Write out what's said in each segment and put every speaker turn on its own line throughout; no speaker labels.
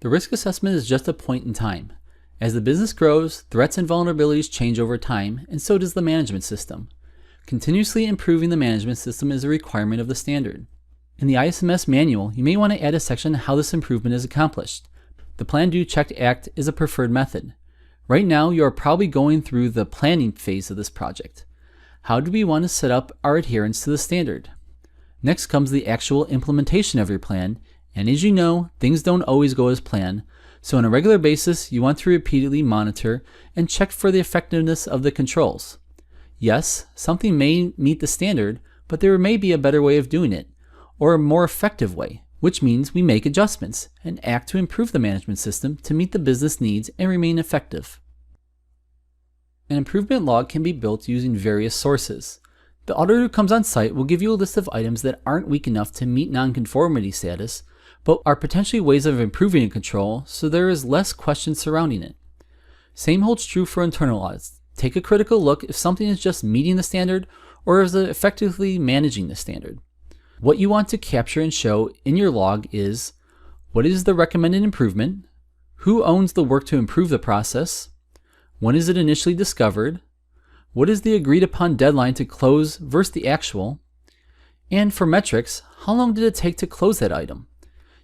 The risk assessment is just a point in time. As the business grows, threats and vulnerabilities change over time, and so does the management system. Continuously improving the management system is a requirement of the standard. In the ISMS manual, you may want to add a section on how this improvement is accomplished. The Plan, Do, Check, Act is a preferred method. Right now, you are probably going through the planning phase of this project. How do we want to set up our adherence to the standard? Next comes the actual implementation of your plan, and as you know, things don't always go as planned, so on a regular basis, you want to repeatedly monitor and check for the effectiveness of the controls. Yes, something may meet the standard, but there may be a better way of doing it, or a more effective way, which means we make adjustments and act to improve the management system to meet the business needs and remain effective. An improvement log can be built using various sources. The auditor who comes on site will give you a list of items that aren't weak enough to meet nonconformity status, but are potentially ways of improving a control so there is less question surrounding it. Same holds true for internal audits. Take a critical look if something is just meeting the standard or is it effectively managing the standard. What you want to capture and show in your log is: what is the recommended improvement? Who owns the work to improve the process? When is it initially discovered? What is the agreed upon deadline to close versus the actual? And for metrics, how long did it take to close that item?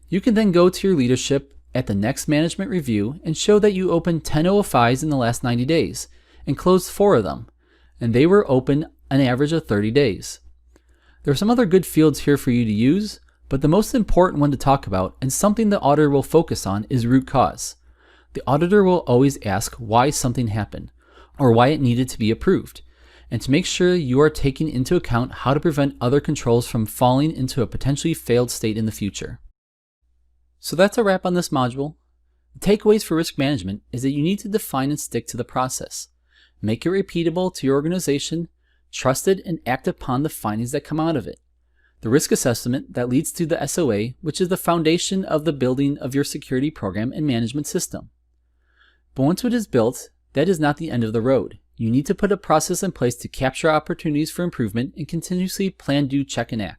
You can then go to your leadership at the next management review and show that you opened 10 OFIs in the last 90 days and closed 4 of them, and they were open an average of 30 days. There are some other good fields here for you to use, but the most important one to talk about and something the auditor will focus on is root cause. The auditor will always ask why something happened or why it needed to be approved, and to make sure you are taking into account how to prevent other controls from falling into a potentially failed state in the future. So that's a wrap on this module. The takeaways for risk management is that you need to define and stick to the process. Make it repeatable to your organization, trusted, and act upon the findings that come out of it. The risk assessment that leads to the SOA, which is the foundation of the building of your security program and management system. But once it is built, that is not the end of the road. You need to put a process in place to capture opportunities for improvement and continuously plan, do, check, and act.